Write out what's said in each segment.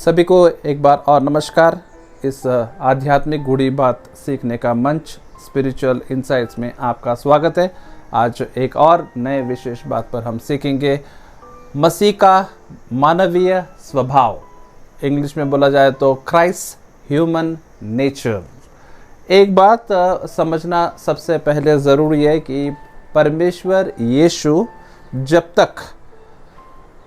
सभी को एक बार और नमस्कार। इस आध्यात्मिक गूढ़ी बात सीखने का मंच स्पिरिचुअल इनसाइट्स में आपका स्वागत है। आज एक और नए विशेष बात पर हम सीखेंगे मसीह का मानवीय स्वभाव। इंग्लिश में बोला जाए तो क्राइस्ट ह्यूमन नेचर। एक बात समझना सबसे पहले ज़रूरी है कि परमेश्वर यीशु जब तक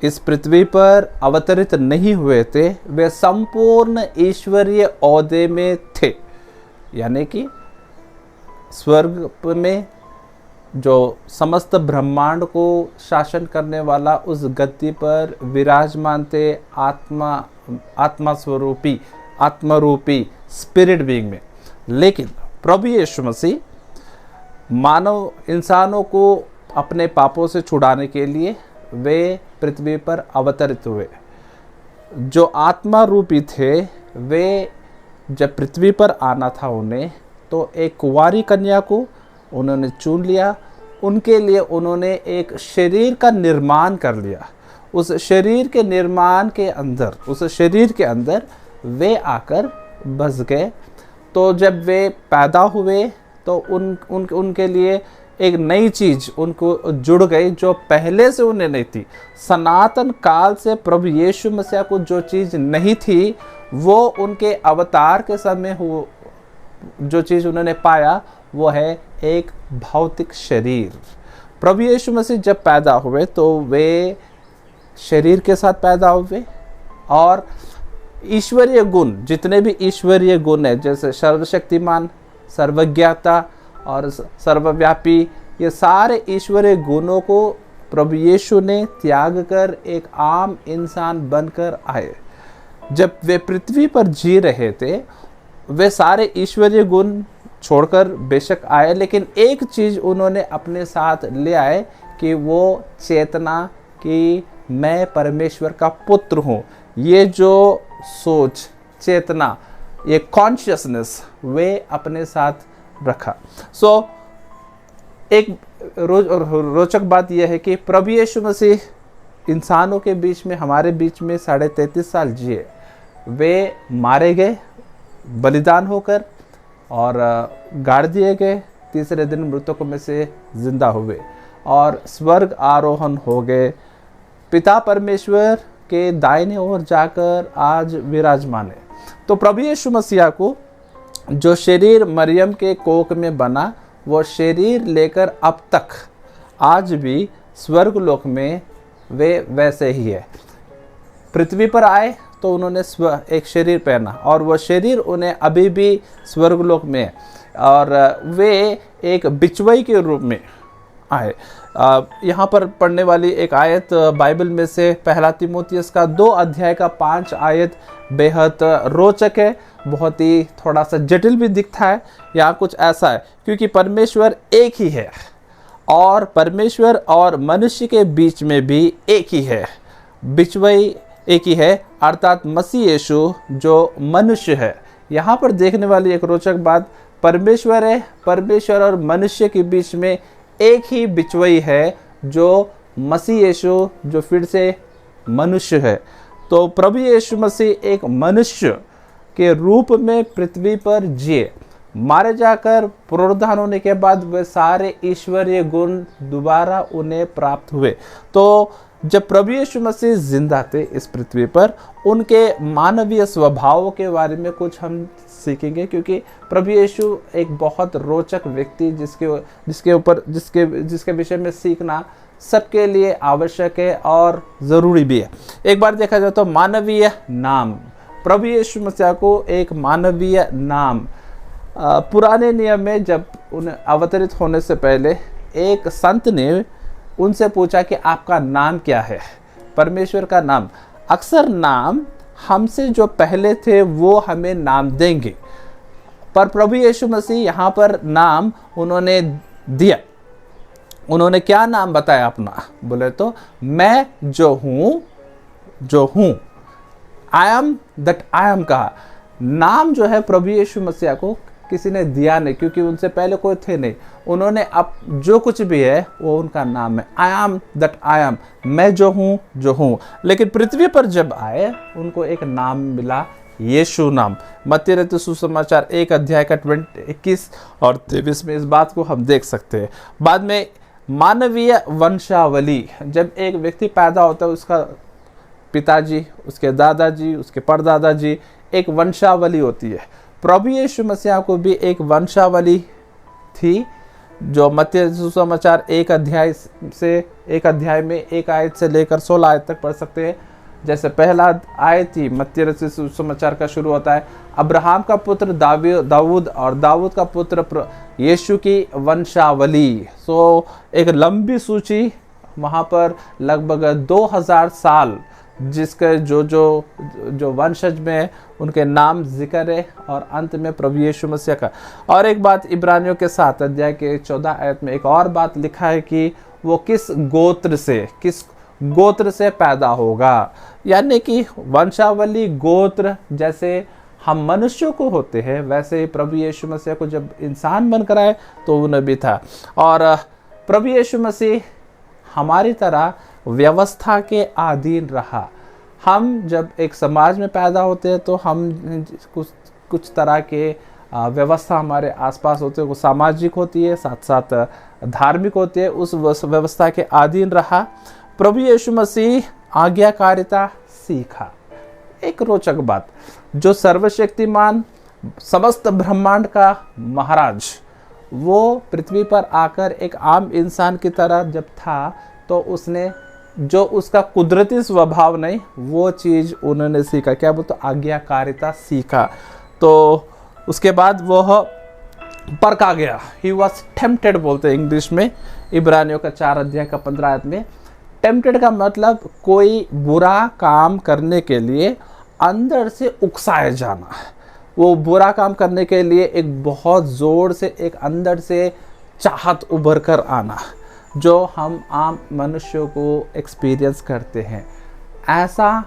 इस पृथ्वी पर अवतरित नहीं हुए थे वे संपूर्ण ईश्वरीय ओहदे में थे, यानी कि स्वर्ग में जो समस्त ब्रह्मांड को शासन करने वाला उस गद्दी पर विराजमान थे, आत्मरूपी स्पिरिट बीइंग में। लेकिन प्रभु यीशु मसीह मानव इंसानों को अपने पापों से छुड़ाने के लिए वे पृथ्वी पर अवतरित हुए। जो आत्मा रूपी थे वे जब पृथ्वी पर आना था उन्हें, तो एक कुंवारी कन्या को उन्होंने चुन लिया। उनके लिए उन्होंने एक शरीर का निर्माण कर लिया। उस शरीर के निर्माण के अंदर, उस शरीर के अंदर वे आकर बस गए। तो जब वे पैदा हुए तो उनके लिए एक नई चीज उनको जुड़ गई जो पहले से उन्हें नहीं थी। सनातन काल से प्रभु यीशु मसीह को जो चीज नहीं थी वो उनके अवतार के समय जो चीज उन्होंने पाया वो है एक भौतिक शरीर। प्रभु यीशु मसीह जब पैदा हुए तो वे शरीर के साथ पैदा हुए और ईश्वरीय गुण, जितने भी ईश्वरीय गुण है जैसे सर्वशक्तिमान, सर्वज्ञता और सर्वव्यापी, ये सारे ईश्वरीय गुणों को प्रभु यीशु ने त्याग कर एक आम इंसान बनकर आए। जब वे पृथ्वी पर जी रहे थे वे सारे ईश्वरीय गुण छोड़कर बेशक आए, लेकिन एक चीज़ उन्होंने अपने साथ ले आए कि वो चेतना कि मैं परमेश्वर का पुत्र हूँ। ये जो सोच, चेतना, ये कॉन्शियसनेस वे अपने साथ रखा। एक रोचक बात यह है कि प्रभु यीशु मसीह इंसानों के बीच में, हमारे बीच में 33.5 साल जिए। वे मारे गए बलिदान होकर और गाड़ दिए गए। तीसरे दिन मृतकों में से जिंदा हुए और स्वर्ग आरोहण हो गए। पिता परमेश्वर के दाहिने ओर जाकर आज विराजमान है। तो प्रभु यीशु मसीह को जो शरीर मरियम के कोख में बना वो शरीर लेकर अब तक आज भी स्वर्ग लोक में वे वैसे ही है। पृथ्वी पर आए तो उन्होंने एक शरीर पहना और वो शरीर उन्हें अभी भी स्वर्ग लोक में है और वे एक बिचवई के रूप में आए। यहाँ पर पढ़ने वाली एक आयत बाइबल में से पहला तीमुथियुस का 2 अध्याय का 5 आयत बेहद रोचक है, बहुत ही थोड़ा सा जटिल भी दिखता है। यहाँ कुछ ऐसा है, क्योंकि परमेश्वर एक ही है और परमेश्वर और मनुष्य के बीच में भी एक ही है, बिचवई एक ही है, अर्थात मसीह यीशु जो मनुष्य है। यहाँ पर देखने वाली एक रोचक बात, परमेश्वर है, परमेश्वर और मनुष्य के बीच में एक ही बिचवई है जो मसीह यीशु जो फिर से मनुष्य है। तो प्रभु यीशु मसीह एक मनुष्य के रूप में पृथ्वी पर जिए, मारे जाकर पुनरुत्थान होने के बाद वे सारे ईश्वरीय गुण दोबारा उन्हें प्राप्त हुए। तो जब प्रभु यीशु मसीह जिंदा थे इस पृथ्वी पर, उनके मानवीय स्वभाव के बारे में कुछ हम सीखेंगे, क्योंकि प्रभु यीशु एक बहुत रोचक व्यक्ति जिसके विषय में सीखना सबके लिए आवश्यक है और ज़रूरी भी है। एक बार देखा जाए तो मानवीय नाम, प्रभु यीशु मसीह को एक मानवीय नाम, पुराने नियम में जब उन्हें अवतरित होने से पहले एक संत ने उनसे पूछा कि आपका नाम क्या है। परमेश्वर का नाम, अक्सर नाम हमसे जो पहले थे वो हमें नाम देंगे, पर प्रभु यीशु मसीह यहाँ पर नाम उन्होंने दिया। उन्होंने क्या नाम बताया अपना? बोले तो मैं जो हूँ, I am that I am कहा। नाम जो है प्रभु यीशु मसीह को किसी ने दिया नहीं, क्योंकि उनसे पहले कोई थे नहीं। उन्होंने अब जो कुछ भी है वो उनका नाम है, I am that I am, मैं जो हूँ। लेकिन पृथ्वी पर जब आए उनको एक नाम मिला, यीशु नाम। मत्ती रचित सुसमाचार 1 अध्याय का 21 और 23 में इस बात को हम देख सकते हैं। बाद में मानवीय वंशावली, जब एक व्यक्ति पैदा होता है उसका पिताजी, उसके दादाजी, उसके परदादाजी, एक वंशावली होती है। प्रभु यीशु मसीह को भी एक वंशावली थी, जो मत्ती रचित सुसमाचार 1 अध्याय में 1 आयत से लेकर 16 आयत तक पढ़ सकते हैं। जैसे पहला आयत ही मत्ती रचित सुसमाचार का शुरू होता है, अब्राहम का पुत्र दाऊद और दाऊद का पुत्र यीशु की वंशावली। सो एक लंबी सूची वहाँ पर लगभग 2000 साल जिसके जो वंशज में उनके नाम जिक्र है, और अंत में प्रभु यीशु मसीह का। और एक बात इब्रानियों के 7 अध्याय के 14 आयत में एक और बात लिखा है कि वो किस गोत्र से पैदा होगा, यानी कि वंशावली गोत्र जैसे हम मनुष्यों को होते हैं वैसे ही प्रभु यीशु मसीह को जब इंसान बनकर आए तो उन्हें भी था। और प्रभु यीशु मसीह हमारी तरह व्यवस्था के अधीन रहा। हम जब एक समाज में पैदा होते हैं तो हम कुछ तरह के व्यवस्था हमारे आसपास होते हैं, वो सामाजिक होती है, साथ साथ धार्मिक होती है, उस व्यवस्था के अधीन रहा। प्रभु यीशु मसीह आज्ञाकारिता सीखा। एक रोचक बात, जो सर्वशक्तिमान समस्त ब्रह्मांड का महाराज, वो पृथ्वी पर आकर एक आम इंसान की तरह जब था तो उसने जो उसका कुदरती स्वभाव नहीं वो चीज़ उन्होंने सीखा। क्या बोलते, आज्ञाकारिता सीखा। तो उसके बाद वह परखा गया, ही वॉज टेम्प्टेड बोलते हैं इंग्लिश में, इब्रानियों का 4 अध्याय का 15 आयत में। टेम्प्टेड का मतलब कोई बुरा काम करने के लिए अंदर से उकसाए जाना, वो बुरा काम करने के लिए एक बहुत ज़ोर से एक अंदर से चाहत उभर कर आना, जो हम आम मनुष्यों को एक्सपीरियंस करते हैं। ऐसा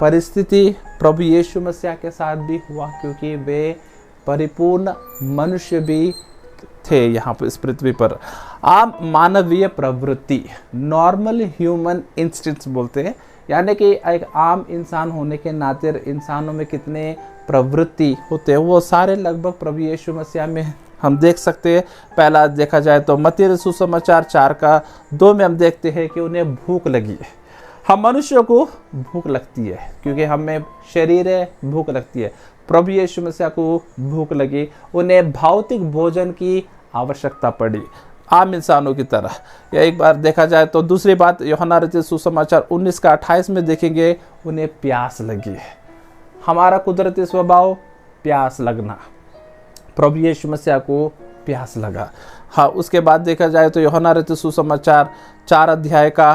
परिस्थिति प्रभु यीशु मसीह के साथ भी हुआ, क्योंकि वे परिपूर्ण मनुष्य भी थे यहाँ पर इस पृथ्वी पर। आम मानवीय प्रवृत्ति, नॉर्मल ह्यूमन इंस्टिंक्ट्स बोलते हैं, यानी कि एक आम इंसान होने के नाते इंसानों में कितने प्रवृत्ति होते हैं वो सारे लगभग प्रभु यीशु मसीह में हम देख सकते हैं। पहला देखा जाए तो मत्ती रचित सुसमाचार 4 का 2 में हम देखते हैं कि उन्हें भूख लगी है। हम मनुष्यों को भूख लगती है क्योंकि हमें शरीर है, भूख लगती है। प्रभु यीशु मसीह को भूख लगी, उन्हें भौतिक भोजन की आवश्यकता पड़ी आम इंसानों की तरह। या एक बार देखा जाए तो दूसरी बात यूहन्ना रचित सुसमाचार 19 का 28 में देखेंगे, उन्हें प्यास लगी है। हमारा कुदरती स्वभाव प्यास लगना, प्रभु यीशु मसीह को प्यास लगा। हाँ, उसके बाद देखा जाए तो यूहन्ना रचित सुसमाचार 4 अध्याय का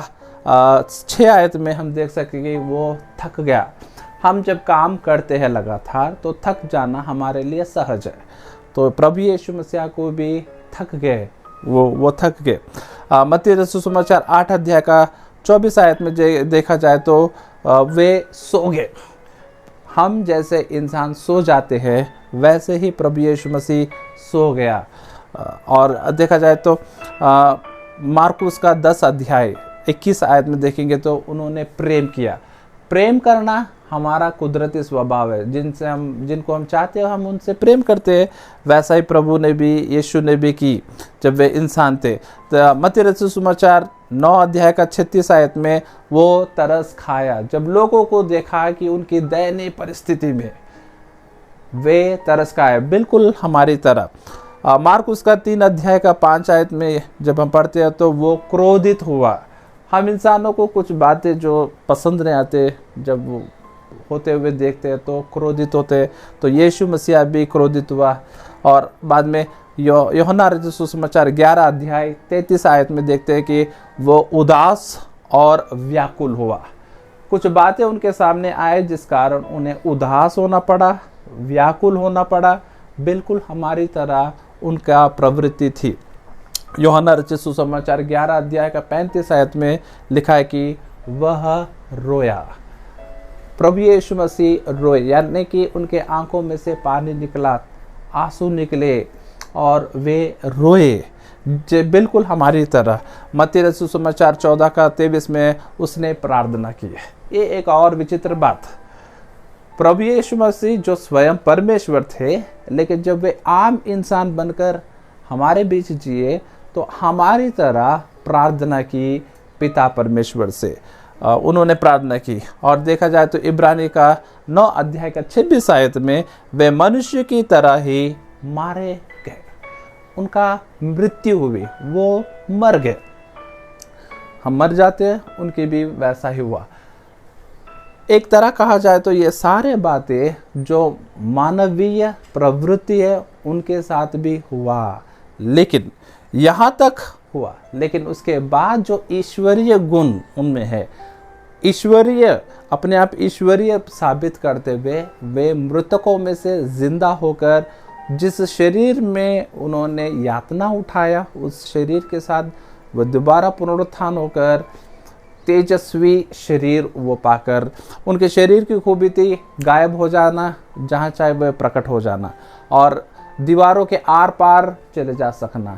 6 आयत में हम देख सकेंगे वो थक गया। हम जब काम करते हैं लगातार तो थक जाना हमारे लिए सहज है, तो प्रभु यीशु मसीह को भी थक गए, वो थक गए। मत्ती रचित सुसमाचार 8 अध्याय का 24 आयत में देखा जाए तो वे सो गए। हम जैसे इंसान सो जाते हैं वैसे ही प्रभु यीशु मसीह सो गया। और देखा जाए तो मार्कुस का 10 अध्याय 21 आयत में देखेंगे तो उन्होंने प्रेम किया। प्रेम करना हमारा कुदरती स्वभाव है, जिनको हम चाहते हैं हम उनसे प्रेम करते हैं। वैसा ही प्रभु ने भी, यीशु ने भी की जब वे इंसान थे। तो मत्ती रचित सुसमाचार 9 अध्याय का 36 आयत में वो तरस खाया जब लोगों को देखा कि उनकी दयनीय परिस्थिति में वे तरस खाए, बिल्कुल हमारी तरह। मार्कुस का 3 अध्याय का 5 आयत में जब हम पढ़ते हैं तो वो क्रोधित हुआ। हम इंसानों को कुछ बातें जो पसंद नहीं आते जब वो होते हुए देखते हैं तो क्रोधित होते हैं, तो यीशु मसीह भी क्रोधित हुआ। और बाद में यूहन्ना रचित सुसमाचार 11 अध्याय 33 आयत में देखते हैं कि वो उदास और व्याकुल हुआ। कुछ बातें उनके सामने आए जिस कारण उन्हें उदास होना पड़ा, व्याकुल होना पड़ा, बिल्कुल हमारी तरह उनका प्रवृत्ति थी। यूहन्ना रचित सुसमाचार 11 अध्याय का 35 आयत में लिखा है कि वह रोया। प्रभु यीशु मसीह रोए, यानी कि उनके आंखों में से पानी निकला। आंसू निकले और वे रोए, बिल्कुल हमारी तरह। मत्ती रचित सुसमाचार 14:23 में उसने प्रार्थना की है। ये एक और विचित्र बात, प्रभु यीशु मसीह जो स्वयं परमेश्वर थे, लेकिन जब वे आम इंसान बनकर हमारे बीच जिए तो हमारी तरह प्रार्थना की पिता परमेश्वर से। उन्होंने प्रार्थना की। और देखा जाए तो इब्रानी का 9 अध्याय का 26 आयत में वे मनुष्य की तरह ही मारे गए, उनका मृत्यु हुई, वो मर गए। हम मर जाते हैं, उनके भी वैसा ही हुआ। एक तरह कहा जाए तो ये सारे बातें जो मानवीय प्रवृत्ति है उनके साथ भी हुआ, लेकिन यहाँ तक हुआ, लेकिन उसके बाद जो ईश्वरीय गुण उनमें है, ईश्वरीय, अपने आप ईश्वरीय साबित करते हुए वे मृतकों में से जिंदा होकर जिस शरीर में उन्होंने यातना उठाया, उस शरीर के साथ वह दोबारा पुनरुत्थान होकर तेजस्वी शरीर वो पाकर, उनके शरीर की खूबी थी गायब हो जाना, जहाँ चाहे वह प्रकट हो जाना और दीवारों के आर पार चले जा सकना।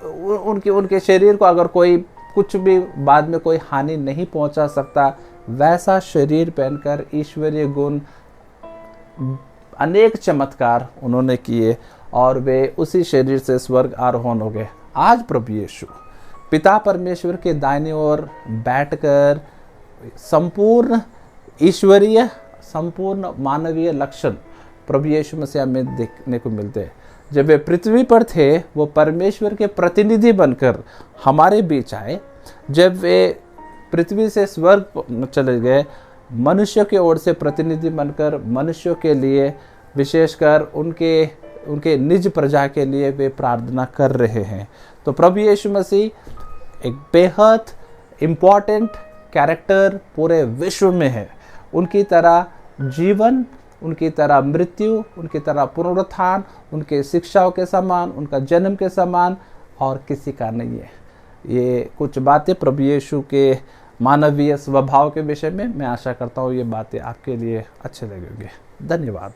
उनके शरीर को अगर कोई कुछ भी बाद में कोई हानि नहीं पहुंचा सकता, वैसा शरीर पहनकर ईश्वरीय गुण, अनेक चमत्कार उन्होंने किए और वे उसी शरीर से स्वर्ग आरोहण हो गए। आज प्रभु यीशु पिता परमेश्वर के दाहिने ओर बैठकर संपूर्ण ईश्वरीय, संपूर्ण मानवीय लक्षण प्रभु यीशु मसीह में देखने को मिलते हैं। जब वे पृथ्वी पर थे, वो परमेश्वर के प्रतिनिधि बनकर हमारे बीच आए। जब वे पृथ्वी से स्वर्ग चले गए, मनुष्य की ओर से प्रतिनिधि बनकर मनुष्यों के लिए, विशेषकर उनके निज प्रजा के लिए वे प्रार्थना कर रहे हैं। तो प्रभु यीशु मसीह एक बेहद इम्पॉर्टेंट कैरेक्टर पूरे विश्व में है। उनकी तरह जीवन, उनकी तरह मृत्यु, उनकी तरह पुनरुत्थान, उनके शिक्षाओं के समान, उनका जन्म के समान और किसी का नहीं है। ये कुछ बातें प्रभु यीशु के मानवीय स्वभाव के विषय में, मैं आशा करता हूँ ये बातें आपके लिए अच्छे लगेंगे। धन्यवाद।